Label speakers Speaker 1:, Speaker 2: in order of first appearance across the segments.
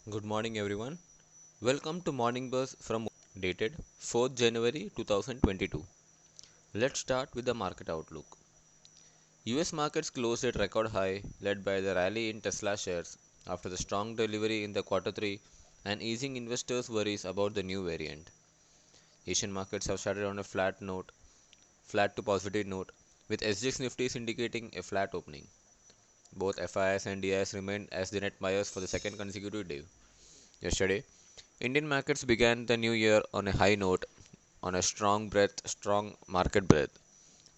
Speaker 1: Good morning, everyone. Welcome to Morning Buzz from dated 4th January 2022. Let's start with the market outlook. US markets closed at record high, led by the rally in Tesla shares after the strong delivery in the quarter 3 and easing investors' worries about the new variant. Asian markets have started on a flat to positive note, with SGX Nifty indicating a flat opening. Both FIS and DIS remained as the net buyers for the second consecutive day. Yesterday, Indian markets began the new year on a high note on a strong market breadth.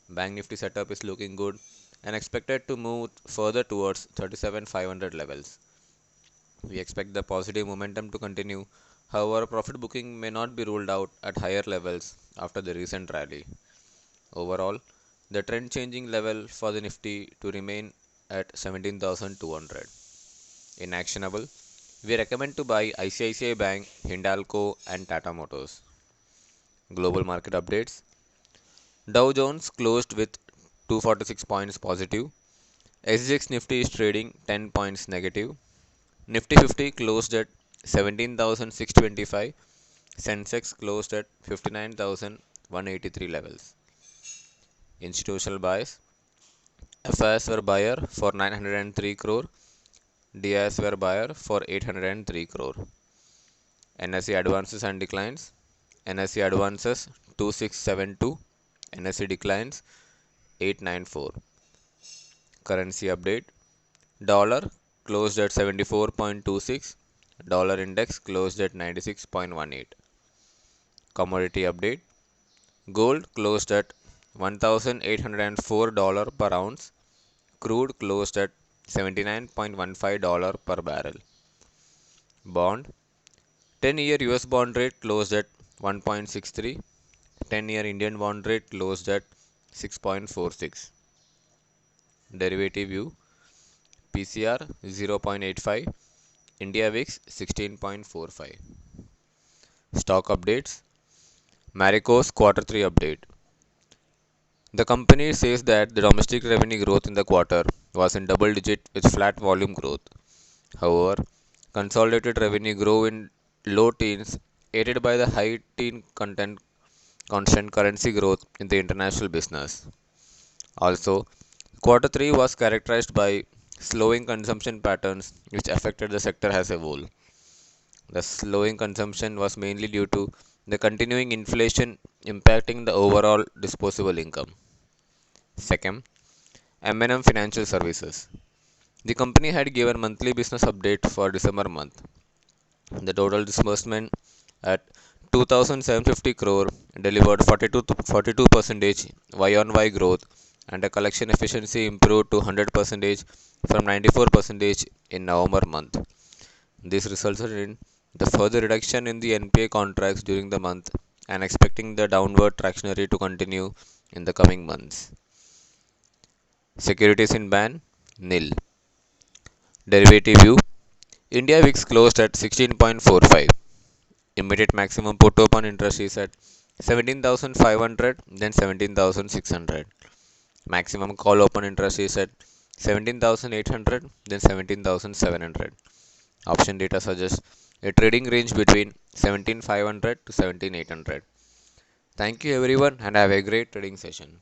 Speaker 1: Bank Nifty setup is looking good and expected to move further towards 37,500 levels. We expect the positive momentum to continue. However, profit booking may not be ruled out at higher levels after the recent rally. Overall, the trend changing level for the Nifty to remain at 17,200. In actionable, we recommend to buy ICICI Bank, Hindalco, and Tata Motors. Global market updates. Dow Jones closed with 246 points positive. SGX Nifty is trading 10 points negative. Nifty 50 closed at 17,625. Sensex closed at 59,183 levels. Institutional buys. FIS were buyer for 903 crore. DIS were buyer for 803 crore. NSE advances and declines. NSE advances 2672. NSE declines 894. Currency update. Dollar closed at 74.26. Dollar index closed at 96.18. Commodity update. Gold closed at $1,804 per ounce. Crude closed at $79.15 per barrel. Bond. 10-year US bond rate closed at 1.63. 10-year Indian bond rate closed at 6.46. Derivative view. PCR 0.85. India VIX 16.45. Stock updates. Marico's quarter 3 update. The company says that the domestic revenue growth in the quarter was in double digit with flat volume growth. However, consolidated revenue grew in low teens, aided by the high teen constant currency growth in the international business. Also, quarter 3 was characterized by slowing consumption patterns which affected the sector as a whole. The slowing consumption was mainly due to the continuing inflation impacting the overall disposable income. Second, M&M Financial Services. The company had given monthly business update for December month. The total disbursement at 2,750 crore delivered 42% Y-on-Y growth, and the collection efficiency improved to 100% from 94% in November month. This resulted in the further reduction in the NPA contracts during the month and expecting the downward trajectory to continue in the coming months. Securities in ban nil. Derivative view. India VIX closed at 16.45. Immediate maximum put open interest is at 17,500, then 17,600. Maximum call open interest is at 17,800, then 17,700. Option data suggests a trading range between 17,500 to 17,800. Thank you everyone and have a great trading session.